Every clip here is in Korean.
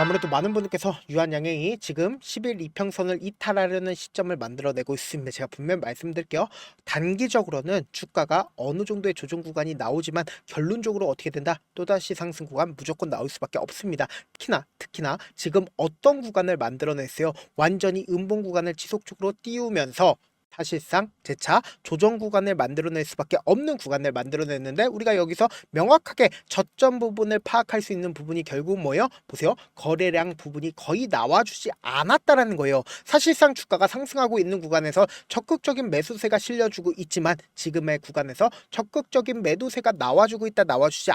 아무래도 많은 분들께서 유한양행이 지금 10일 이평선을 이탈하려는 시점을 만들어내고 있습니다. 제가 분명히 말씀드릴게요. 단기적으로는 주가가 어느 정도의 조정 구간이 나오지만 결론적으로 어떻게 된다? 또다시 상승 구간 무조건 나올 수밖에 없습니다. 특히나 지금 어떤 구간을 만들어냈어요? 완전히 음봉 구간을 지속적으로 띄우면서 사실상 재차 조정 구간을 만들어낼 수밖에 없는 구간을 만들어냈는데, 우리가 여기서 명확하게 저점 부분을 파악할 수 있는 부분이 결국 뭐예요? 보세요. 거래량 부분이 거의 나와주지 않았다라는 거예요. 사실상 주가가 상승하고 있는 구간에서 적극적인 매수세가 실려주고 있지만, 지금의 구간에서 적극적인 매도세가 나와주고 있다, 나와주지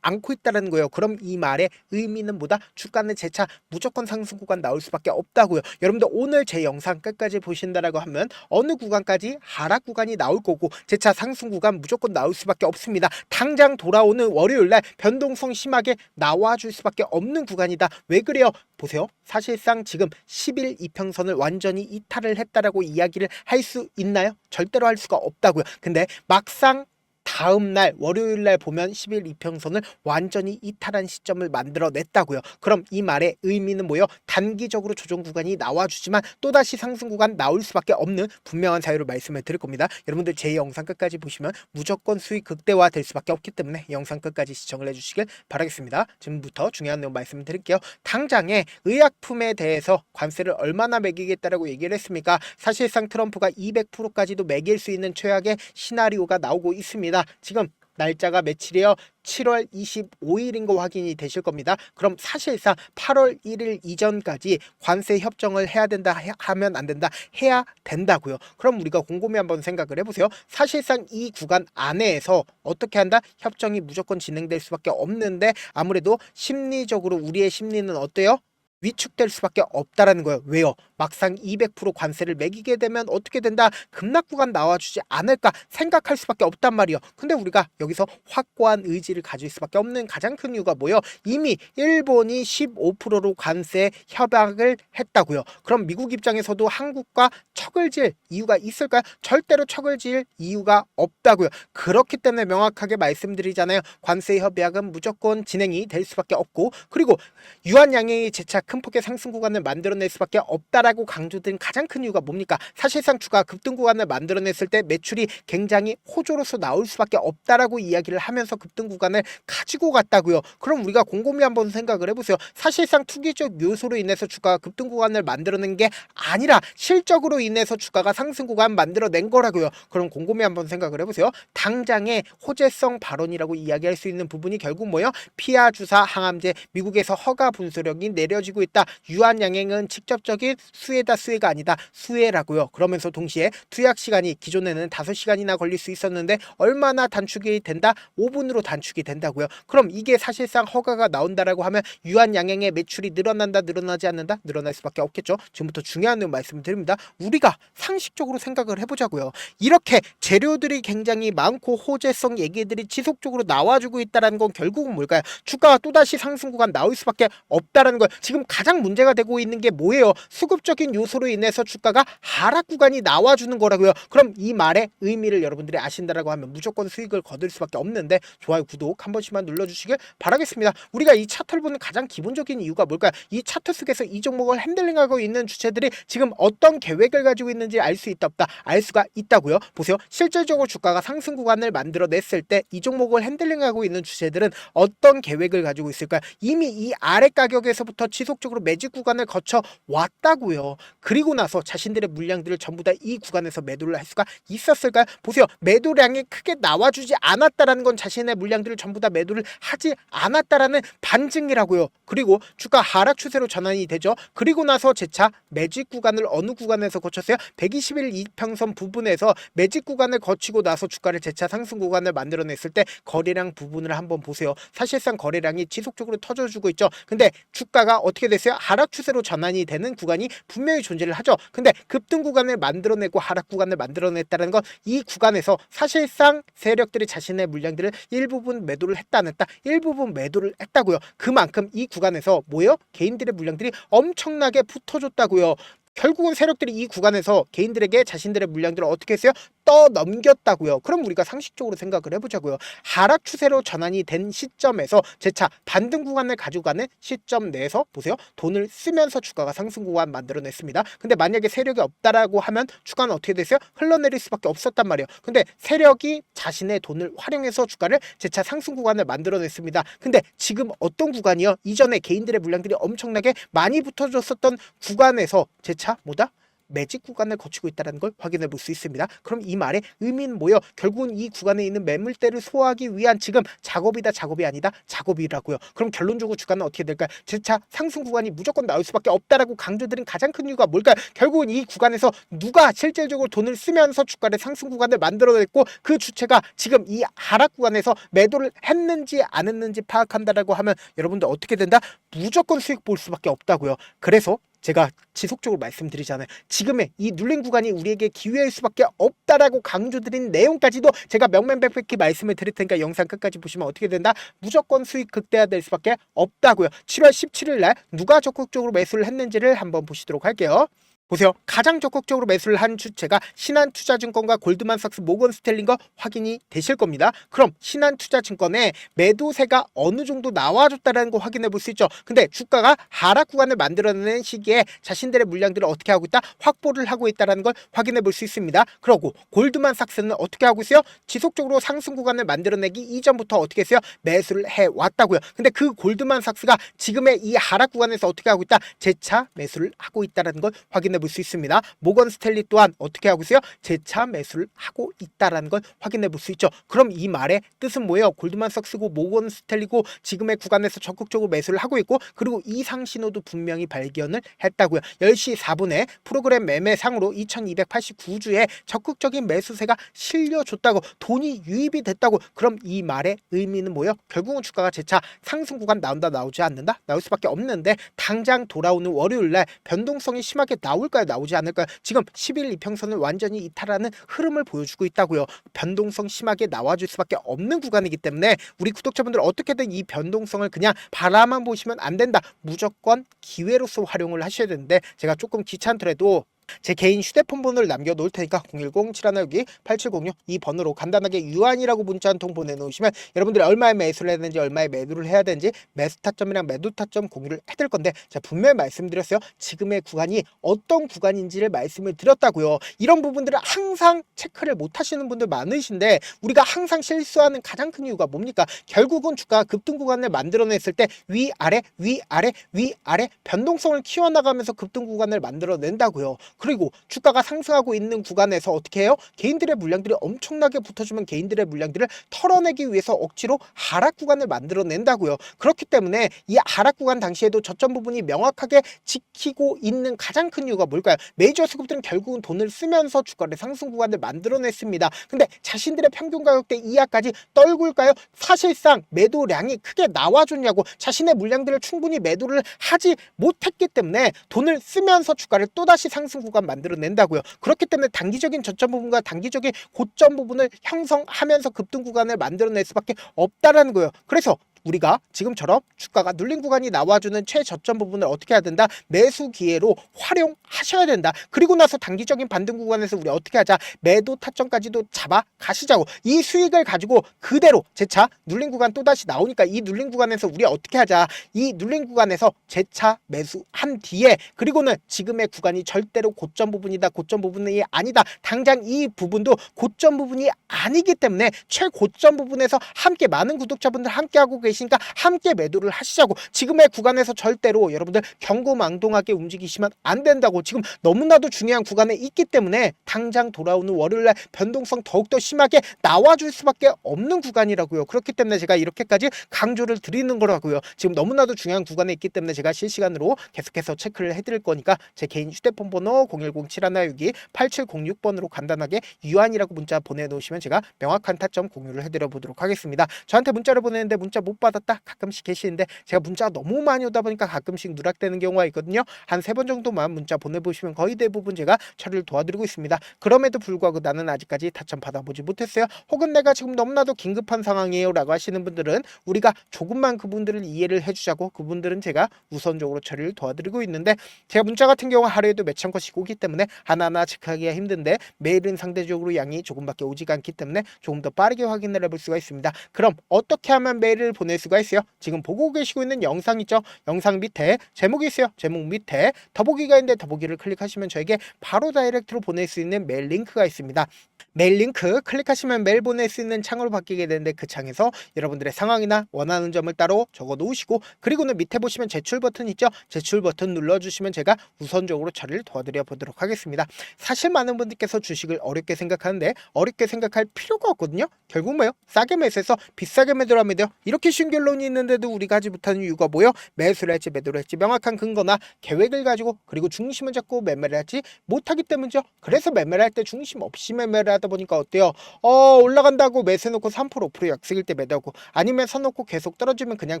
않고 있다는 거예요. 그럼 이 말의 의미는 뭐다? 주가는 재차 무조건 상승 구간 나올 수밖에 없다고요. 여러분들 오늘 제 영상 끝까지 보신다라고 하면 어느 구간까지 하락 구간이 나올 거고 재차 상승 구간 무조건 나올 수밖에 없습니다. 당장 돌아오는 월요일날 변동성 심하게 나와줄 수밖에 없는 구간이다. 왜 그래요? 보세요. 사실상 지금 10일 이평선을 완전히 이탈을 했다라고 이야기를 할 수 있나요? 절대로 할 수가 없다고요. 근데 막상 다음날 월요일날 보면 10일 이평선을 완전히 이탈한 시점을 만들어냈다고요. 그럼 이 말의 의미는 뭐예요? 단기적으로 조정 구간이 나와주지만 또다시 상승 구간 나올 수밖에 없는 분명한 사유를 말씀을 드릴 겁니다. 여러분들 제 영상 끝까지 보시면 무조건 수익 극대화 될 수밖에 없기 때문에 영상 끝까지 시청을 해주시길 바라겠습니다. 지금부터 중요한 내용 말씀을 드릴게요. 당장에 의약품에 대해서 관세를 얼마나 매기겠다라고 얘기를 했습니까? 사실상 트럼프가 200%까지도 매길 수 있는 최악의 시나리오가 나오고 있습니다. 지금 날짜가 며칠이에요? 7월 25일인 거 확인이 되실 겁니다. 그럼 사실상 8월 1일 이전까지 관세 협정을 해야 된다, 하면 안 된다, 해야 된다고요. 그럼 우리가 곰곰이 한번 생각을 해보세요. 사실상 이 구간 안에서 어떻게 한다? 협정이 무조건 진행될 수밖에 없는데, 아무래도 심리적으로 우리의 심리는 어때요? 위축될 수밖에 없다라는 거예요. 왜요? 막상 200% 관세를 매기게 되면 어떻게 된다? 급락 구간 나와주지 않을까 생각할 수밖에 없단 말이에요. 근데 우리가 여기서 확고한 의지를 가질 수밖에 없는 가장 큰 이유가 뭐예요? 이미 일본이 15%로 관세 협약을 했다고요. 그럼 미국 입장에서도 한국과 척을 질 이유가 있을까요? 절대로 척을 질 이유가 없다고요. 그렇기 때문에 명확하게 말씀드리잖아요. 관세 협약은 무조건 진행이 될 수밖에 없고, 그리고 유한양행이 재차 큰 폭의 상승 구간을 만들어낼 수밖에 없다라고 강조드린 가장 큰 이유가 뭡니까? 사실상 주가 급등 구간을 만들어냈을 때 매출이 굉장히 호조로서 나올 수밖에 없다라고 이야기를 하면서 급등 구간을 가지고 갔다고요. 그럼 우리가 곰곰이 한번 생각을 해보세요. 사실상 투기적 요소로 인해서 주가가 급등 구간을 만들어낸 게 아니라 실적으로 인해서 주가가 상승 구간 만들어낸 거라고요. 그럼 곰곰이 한번 생각을 해보세요. 당장의 호재성 발언이라고 이야기할 수 있는 부분이 결국 뭐예요? 피하 주사 항암제 미국에서 허가 분수령이 내려지고 있다. 유한양행은 직접적인 수혜가 아니다, 수혜라고요. 그러면서 동시에 투약 시간이 기존에는 5시간이나 걸릴 수 있었는데 얼마나 단축이 된다? 5분으로 단축이 된다고요. 그럼 이게 사실상 허가가 나온다라고 하면 유한양행의 매출이 늘어난다, 늘어나지 않는다? 늘어날 수밖에 없겠죠. 지금부터 중요한 내용 말씀을 드립니다. 우리가 상식적으로 생각을 해보자고요. 이렇게 재료들이 굉장히 많고 호재성 얘기들이 지속적으로 나와주고 있다는 건 결국은 뭘까요? 주가가 또다시 상승 구간 나올 수밖에 없다라는 거예요. 지금 가장 문제가 되고 있는 게 뭐예요? 수급적인 요소로 인해서 주가가 하락 구간이 나와주는 거라고요. 그럼 이 말의 의미를 여러분들이 아신다라고 하면 무조건 수익을 거둘 수밖에 없는데, 좋아요, 구독 한 번씩만 눌러주시길 바라겠습니다. 우리가 이 차트를 보는 가장 기본적인 이유가 뭘까요? 이 차트 속에서 이 종목을 핸들링하고 있는 주체들이 지금 어떤 계획을 가지고 있는지 알 수 있다 없다? 알 수가 있다고요. 보세요. 실질적으로 주가가 상승 구간을 만들어냈을 때 이 종목을 핸들링하고 있는 주체들은 어떤 계획을 가지고 있을까요? 이미 이 아래 가격에서부터 지속적으로 매집 구간을 거쳐 왔다고요. 그리고 나서 자신들의 물량들을 전부 다 이 구간에서 매도를 할 수가 있었을까요? 보세요. 매도량이 크게 나와주지 않았다라는 건 자신의 물량들을 전부 다 매도를 하지 않았다라는 반증이라고요. 그리고 주가 하락 추세로 전환이 되죠. 그리고 나서 재차 매집 구간을 어느 구간에서 거쳤어요? 120일 이평선 부분에서 매집 구간을 거치고 나서 주가를 재차 상승 구간을 만들어냈을 때 거래량 부분을 한번 보세요. 사실상 거래량이 지속적으로 터져주고 있죠. 근데 주가가 어떻게 됐어요? 하락 추세로 전환이 되는 구간이 분명히 존재를 하죠. 근데 급등 구간을 만들어내고 하락 구간을 만들어냈다는 건 이 구간에서 사실상 세력들이 자신의 물량들을 일부분 매도를 했다 안 했다? 일부분 매도를 했다고요. 그만큼 이 구간에서 뭐예요? 개인들의 물량들이 엄청나게 붙어줬다고요. 결국은 세력들이 이 구간에서 개인들에게 자신들의 물량들을 어떻게 했어요? 떠넘겼다고요. 그럼 우리가 상식적으로 생각을 해보자고요. 하락 추세로 전환이 된 시점에서 재차 반등 구간을 가져가는 시점 내에서 보세요. 돈을 쓰면서 주가가 상승 구간 만들어냈습니다. 근데 만약에 세력이 없다라고 하면 주가는 어떻게 됐어요? 흘러내릴 수밖에 없었단 말이에요. 근데 세력이 자신의 돈을 활용해서 주가를 재차 상승 구간을 만들어냈습니다. 근데 지금 어떤 구간이요? 이전에 개인들의 물량들이 엄청나게 많이 붙어졌었던 구간에서 재차 뭐다? 매직 구간을 거치고 있다는 걸 확인해 볼 수 있습니다. 그럼 이 말의 의미는 뭐예요? 결국은 이 구간에 있는 매물대를 소화하기 위한 지금 작업이다, 작업이 아니다, 작업이라고요. 그럼 결론적으로 주가는 어떻게 될까요? 재차 상승 구간이 무조건 나올 수밖에 없다라고 강조드린 가장 큰 이유가 뭘까요? 결국은 이 구간에서 누가 실질적으로 돈을 쓰면서 주가를 상승 구간을 만들어냈고 그 주체가 지금 이 하락 구간에서 매도를 했는지 안 했는지 파악한다라고 하면 여러분들 어떻게 된다? 무조건 수익 볼 수밖에 없다고요. 그래서 제가 지속적으로 말씀드리잖아요. 지금의 이 눌린 구간이 우리에게 기회일 수밖에 없다라고 강조드린 내용까지도 제가 명명백백히 말씀을 드릴 테니까 영상 끝까지 보시면 어떻게 된다? 무조건 수익 극대화될 수밖에 없다고요. 7월 17일 날 누가 적극적으로 매수를 했는지를 한번 보시도록 할게요. 보세요. 가장 적극적으로 매수를 한 주체가 신한투자증권과 골드만삭스, 모건스탠리가 확인이 되실 겁니다. 그럼 신한투자증권의 매도세가 어느 정도 나와줬다는 거 확인해 볼 수 있죠. 근데 주가가 하락 구간을 만들어내는 시기에 자신들의 물량들을 어떻게 하고 있다? 확보를 하고 있다는 걸 확인해 볼 수 있습니다. 그리고 골드만삭스는 어떻게 하고 있어요? 지속적으로 상승 구간을 만들어내기 이전부터 어떻게 했어요? 매수를 해왔다고요. 근데 그 골드만삭스가 지금의 이 하락 구간에서 어떻게 하고 있다? 재차 매수를 하고 있다는 걸 확인해 볼 수 있습니다. 모건 스탠리 또한 어떻게 하고 있어요? 재차 매수를 하고 있다라는 걸 확인해 볼 수 있죠. 그럼 이 말의 뜻은 뭐예요? 골드만삭스고 모건 스탠리고 지금의 구간에서 적극적으로 매수를 하고 있고 그리고 이상 신호도 분명히 발견을 했다고요. 10시 4분에 프로그램 매매상으로 2289주에 적극적인 매수세가 실려줬다고 돈이 유입이 됐다고. 그럼 이 말의 의미는 뭐예요? 결국은 주가가 재차 상승 구간 나온다 나오지 않는다? 나올 수밖에 없는데 당장 돌아오는 월요일날 변동성이 심하게 나올까요? 나오지 않을까요? 지금 10일 이평선을 완전히 이탈하는 흐름을 보여주고 있다고요. 변동성 심하게 나와줄 수밖에 없는 구간이기 때문에 우리 구독자분들 어떻게든 이 변동성을 그냥 바라만 보시면 안 된다. 무조건 기회로서 활용을 하셔야 되는데 제가 조금 귀찮더라도 제 개인 휴대폰 번호를 남겨놓을 테니까 010-7162-8706 이 번호로 간단하게 유한이라고 문자 한 통 보내놓으시면 여러분들이 얼마에 매수를 해야 되는지 얼마에 매도를 해야 되는지 매수 타점이랑 매도 타점 공유를 해드릴 건데 제가 분명히 말씀드렸어요. 지금의 구간이 어떤 구간인지를 말씀을 드렸다고요. 이런 부분들을 항상 체크를 못 하시는 분들 많으신데 우리가 항상 실수하는 가장 큰 이유가 뭡니까? 결국은 주가가 급등 구간을 만들어냈을 때 위아래 위아래 위아래 변동성을 키워나가면서 급등 구간을 만들어낸다고요. 그리고 주가가 상승하고 있는 구간에서 어떻게 해요? 개인들의 물량들이 엄청나게 붙어주면 개인들의 물량들을 털어내기 위해서 억지로 하락 구간을 만들어낸다고요. 그렇기 때문에 이 하락 구간 당시에도 저점 부분이 명확하게 지키고 있는 가장 큰 이유가 뭘까요? 메이저 수급들은 결국은 돈을 쓰면서 주가를 상승 구간을 만들어냈습니다. 근데 자신들의 평균 가격대 이하까지 떨굴까요? 사실상 매도량이 크게 나와줬냐고 자신의 물량들을 충분히 매도를 하지 못했기 때문에 돈을 쓰면서 주가를 또다시 상승 구간 만들어낸다고요. 그렇기 때문에 단기적인 저점 부분과 단기적인 고점 부분을 형성하면서 급등 구간을 만들어낼 수밖에 없다라는 거예요. 그래서 우리가 지금처럼 주가가 눌린 구간이 나와주는 최저점 부분을 어떻게 해야 된다? 매수 기회로 활용하셔야 된다. 그리고 나서 단기적인 반등 구간에서 우리 어떻게 하자? 매도 타점까지도 잡아 가시자고. 이 수익을 가지고 그대로 재차 눌린 구간 또다시 나오니까 이 눌린 구간에서 우리 어떻게 하자? 이 눌린 구간에서 재차 매수한 뒤에 그리고는 지금의 구간이 절대로 고점 부분이다. 고점 부분이 아니다. 당장 이 부분도 고점 부분이 아니기 때문에 최고점 부분에서 함께 많은 구독자분들 함께하고 계시니까 함께 매도를 하시자고. 지금의 구간에서 절대로 여러분들 경고망동하게 움직이시면 안 된다고. 지금 너무나도 중요한 구간에 있기 때문에 당장 돌아오는 월요일날 변동성 더욱더 심하게 나와줄 수밖에 없는 구간이라고요. 그렇기 때문에 제가 이렇게까지 강조를 드리는 거라고요. 지금 너무나도 중요한 구간에 있기 때문에 제가 실시간으로 계속해서 체크를 해드릴 거니까 제 개인 휴대폰 번호 010-7162-8706번으로 간단하게 유한이라고 문자 보내놓으시면 제가 명확한 타점 공유를 해드려 보도록 하겠습니다. 저한테 문자를 보내는데 문자 못 못 받았다 가끔씩 계시는데 제가 문자가 너무 많이 오다 보니까 가끔씩 누락되는 경우가 있거든요. 한 3번 정도만 문자 보내보시면 거의 대부분 제가 처리를 도와드리고 있습니다. 그럼에도 불구하고 나는 아직까지 타점 받아보지 못했어요. 혹은 내가 지금 너무나도 긴급한 상황이에요 라고 하시는 분들은 우리가 조금만 그분들을 이해를 해주자고 그분들은 제가 우선적으로 처리를 도와드리고 있는데, 제가 문자 같은 경우 하루에도 몇천 건씩 오기 때문에 하나하나 체크하기가 힘든데 메일은 상대적으로 양이 조금밖에 오지가 않기 때문에 조금 더 빠르게 확인을 해볼 수가 있습니다. 그럼 어떻게 하면 메일을 보낼 수가 있어요? 지금 보고 계시고 있는 영상 있죠? 영상 밑에 제목이 있어요. 제목 밑에 더보기가 있는데 더보기를 클릭하시면 저에게 바로 다이렉트로 보낼 수 있는 메일 링크가 있습니다. 메일 링크 클릭하시면 메일 보낼 수 있는 창으로 바뀌게 되는데, 그 창에서 여러분들의 상황이나 원하는 점을 따로 적어 놓으시고, 그리고는 밑에 보시면 제출 버튼 있죠? 제출 버튼 눌러주시면 제가 우선적으로 처리를 도와드려 보도록 하겠습니다. 사실 많은 분들께서 주식을 어렵게 생각하는데 어렵게 생각할 필요가 없거든요. 결국 뭐예요? 싸게 매수해서 비싸게 매도를 하면 돼요. 이렇게 쉬운 결론이 있는데도 우리가 하지 못하는 이유가 뭐예요? 매수를 할지 매도를 할지 명확한 근거나 계획을 가지고, 그리고 중심을 잡고 매매를 하지 못하기 때문이죠. 그래서 매매를 할 때 중심 없이 매매를 하다 보니까 어때요? 올라간다고 매수해놓고 3% 5% 약속일 때 매도하고, 아니면 사놓고 계속 떨어지면 그냥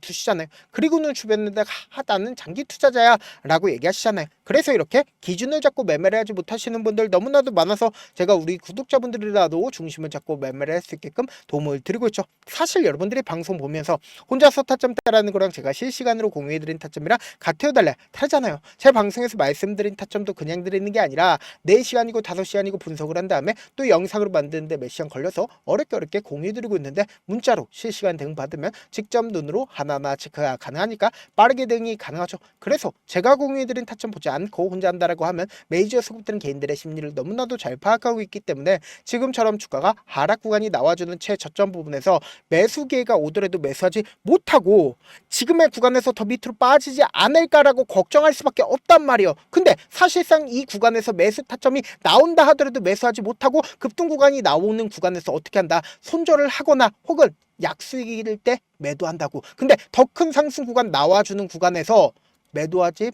투시잖아요. 그리고는 주변에다가 나는 장기 투자자야 라고 얘기하시잖아요. 그래서 이렇게 기준을 잡고 매매를 하지 못하시는 분들 너무나도 많아서 제가 우리 구독자분들이라도 중심을 잡고 매매를 할 수 있게끔 도움을 드리고 있죠. 사실 여러분들이 방송 보면서 혼자서 타점 따라는 거랑 제가 실시간으로 공유해드린 타점이랑 같아요 달라요? 다르잖아요. 제 방송에서 말씀드린 타점도 그냥 드리는 게 아니라 4시간이고 5시간이고 분석을 한 다음에 또 영상으로 만드는데 몇 시간 걸려서 어렵게 공유해드리고 있는데, 문자로 실시간 대응 받으면 직접 눈으로 하나하나 체크가 가능하니까 빠르게 대응이 가능하죠. 그래서 제가 공유해드린 타점 보지 않고 혼자 한다라고 하면 메이저 수급들은 개인들의 심리를 너무나도 잘 파악하고 있기 때문에 지금처럼 주가가 하락 구간이 나와주는 최저점 부분에서 매수 기회가 오더라도 매수하지 못하고 지금의 구간에서 더 밑으로 빠지지 않을까라고 걱정할 수밖에 없단 말이에요. 근데 사실상 이 구간에서 매수 타점이 나온다 하더라도 매수하지 못하고 급등 구간이 나오는 구간에서 어떻게 한다? 손절을 하거나 혹은 약수익일 때 매도한다고. 근데 더 큰 상승 구간 나와주는 구간에서 매도하지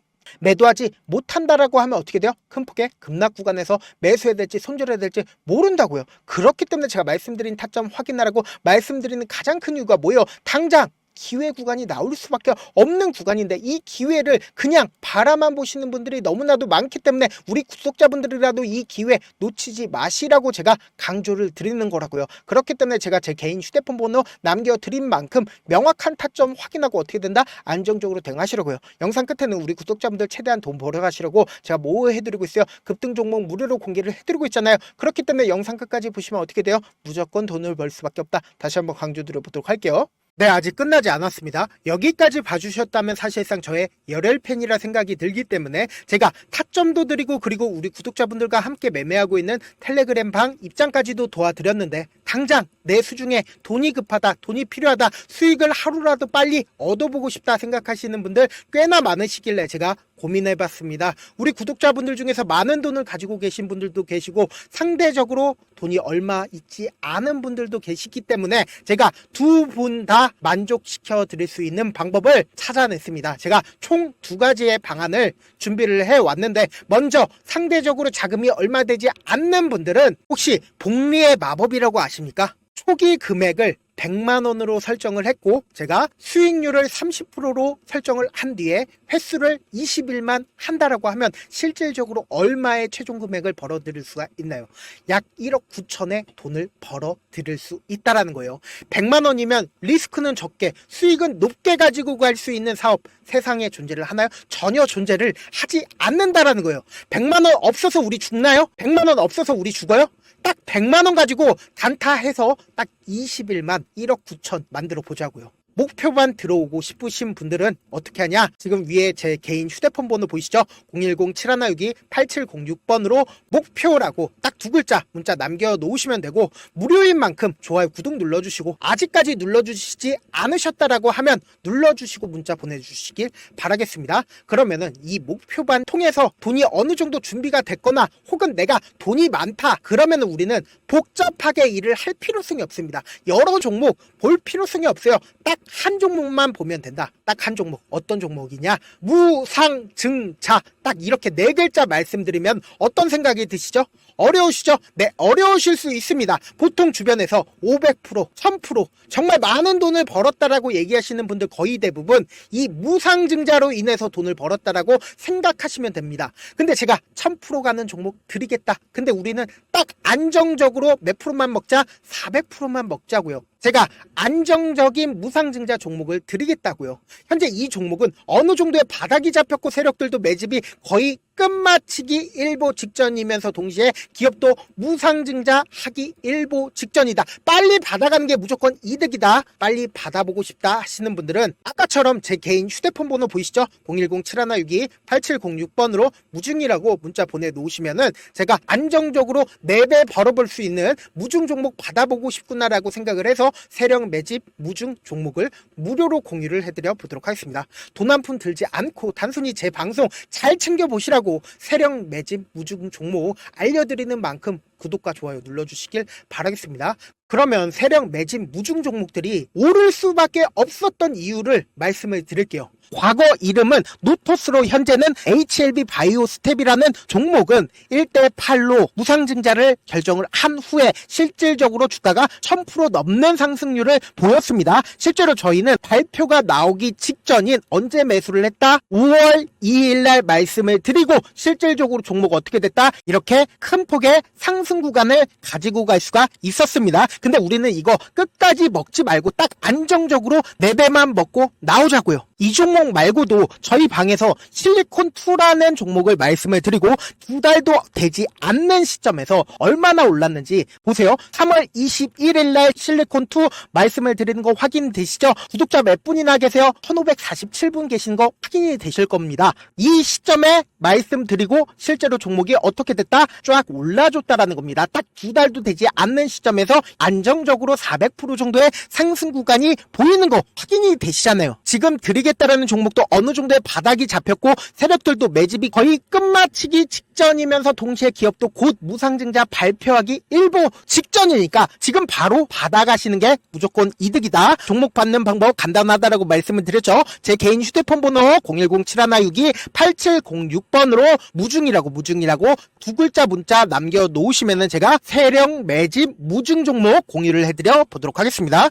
못한다라고 하면 어떻게 돼요? 큰 폭의 급락 구간에서 매수해야 될지 손절해야 될지 모른다고요. 그렇기 때문에 제가 말씀드린 타점 확인하라고 말씀드리는 가장 큰 이유가 뭐예요? 당장 기회 구간이 나올 수밖에 없는 구간인데 이 기회를 그냥 바라만 보시는 분들이 너무나도 많기 때문에 우리 구독자분들이라도 이 기회 놓치지 마시라고 제가 강조를 드리는 거라고요. 그렇기 때문에 제가 제 개인 휴대폰 번호 남겨드린 만큼 명확한 타점 확인하고 어떻게 된다? 안정적으로 대응하시라고요. 영상 끝에는 우리 구독자분들 최대한 돈 벌어가시라고 제가 모호해드리고 있어요. 급등 종목 무료로 공개를 해드리고 있잖아요. 그렇기 때문에 영상 끝까지 보시면 어떻게 돼요? 무조건 돈을 벌 수밖에 없다. 다시 한번 강조드려보도록 할게요. 네, 아직 끝나지 않았습니다. 여기까지 봐주셨다면 사실상 저의 열혈 팬이라 생각이 들기 때문에 제가 타점도 드리고, 그리고 우리 구독자분들과 함께 매매하고 있는 텔레그램 방 입장까지도 도와드렸는데, 당장 내 수중에 돈이 급하다, 돈이 필요하다, 수익을 하루라도 빨리 얻어보고 싶다 생각하시는 분들 꽤나 많으시길래 제가 고민해봤습니다. 우리 구독자분들 중에서 많은 돈을 가지고 계신 분들도 계시고 상대적으로 돈이 얼마 있지 않은 분들도 계시기 때문에 제가 두 분 다 만족시켜 드릴 수 있는 방법을 찾아냈습니다. 제가 총 2가지의 방안을 준비를 해왔는데, 먼저 상대적으로 자금이 얼마 되지 않는 분들은 혹시 복리의 마법이라고 아십니까? 초기 금액을 100만 원으로 설정을 했고 제가 수익률을 30%로 설정을 한 뒤에 횟수를 20일만 한다라고 하면 실질적으로 얼마의 최종 금액을 벌어들일 수가 있나요? 약 1억 9천의 돈을 벌어들일 수 있다라는 거예요. 100만 원이면 리스크는 적게 수익은 높게 가지고 갈 수 있는 사업 세상에 존재를 하나요? 전혀 존재를 하지 않는다라는 거예요. 100만 원 없어서 우리 죽나요? 100만 원 없어서 우리 죽어요? 딱 100만 원 가지고 단타해서 딱 20일만 1억 9천 만들어 보자고요. 목표만 들어오고 싶으신 분들은 어떻게 하냐? 지금 위에 제 개인 휴대폰 번호 보이시죠? 010-7162-8706번으로 목표라고 딱 2글자 문자 남겨놓으시면 되고, 무료인 만큼 좋아요 구독 눌러주시고, 아직까지 눌러주시지 않으셨다라고 하면 눌러주시고 문자 보내주시길 바라겠습니다. 그러면은 이 목표반 통해서 돈이 어느 정도 준비가 됐거나 혹은 내가 돈이 많다 그러면은 우리는 복잡하게 일을 할 필요성이 없습니다. 여러 종목 볼 필요성이 없어요. 딱 한 종목만 보면 된다. 딱 한 종목. 어떤 종목이냐? 무상증자. 딱 이렇게 4글자 말씀드리면 어떤 생각이 드시죠? 어려우시죠? 네, 어려우실 수 있습니다. 보통 주변에서 500%, 1000% 정말 많은 돈을 벌었다라고 얘기하시는 분들 거의 대부분 이 무상증자로 인해서 돈을 벌었다라고 생각하시면 됩니다. 근데 제가 1000% 가는 종목 드리겠다. 근데 우리는 딱 안정적으로 몇 프로만 먹자? 400%만 먹자고요. 제가 안정적인 무상증자 종목을 드리겠다고요. 현재 이 종목은 어느 정도의 바닥이 잡혔고 세력들도 매집이 거의 끝마치기 일보 직전이면서 동시에 기업도 무상증자 하기 일보 직전이다. 빨리 받아가는 게 무조건 이득이다. 빨리 받아보고 싶다 하시는 분들은 아까처럼 제 개인 휴대폰 번호 보이시죠? 010-7162-8706번으로 무중이라고 문자 보내놓으시면은 제가 안정적으로 4배 벌어볼 수 있는 무중 종목 받아보고 싶구나라고 생각을 해서 세력 매집 무중 종목을 무료로 공유를 해드려 보도록 하겠습니다. 돈 한 푼 들지 않고 단순히 제 방송 잘 챙겨보시라고 세력 매집 무중 종목 알려드리는 만큼 구독과 좋아요 눌러주시길 바라겠습니다. 그러면 세력 매집 무중 종목들이 오를 수밖에 없었던 이유를 말씀을 드릴게요. 과거 이름은 노토스로 현재는 HLB 바이오스텝이라는 종목은 1대8로 무상증자를 결정을 한 후에 실질적으로 주가가 1000% 넘는 상승률을 보였습니다. 실제로 저희는 발표가 나오기 직전인 언제 매수를 했다? 5월 2일 날 말씀을 드리고 실질적으로 종목 어떻게 됐다? 이렇게 큰 폭의 상승 구간을 가지고 갈 수가 있었습니다. 근데 우리는 이거 끝까지 먹지 말고 딱 안정적으로 4배만 먹고 나오자고요. 이 종목 말고도 저희 방에서 실리콘2라는 종목을 말씀을 드리고 2달도 되지 않는 시점에서 얼마나 올랐는지 보세요. 3월 21일 날 실리콘2 말씀을 드리는 거 확인되시죠? 구독자 몇 분이나 계세요? 1547분 계신 거 확인이 되실 겁니다. 이 시점에 말씀드리고 실제로 종목이 어떻게 됐다? 쫙 올라줬다라는 겁니다. 딱 2달도 되지 않는 시점에서 안정적으로 400% 정도의 상승 구간이 보이는 거 확인이 되시잖아요. 지금 드리겠다라는 종목도 어느 정도의 바닥이 잡혔고 세력들도 매집이 거의 끝마치기 직전이면서 동시에 기업도 곧 무상증자 발표하기 일보 직전이니까 지금 바로 받아가시는 게 무조건 이득이다. 종목 받는 방법 간단하다라고 말씀을 드렸죠. 제 개인 휴대폰 번호 010-7162-8706번으로 무중이라고 두 글자 문자 남겨놓으시면은 제가 세력 매집 무중 종목 공유를 해드려 보도록 하겠습니다.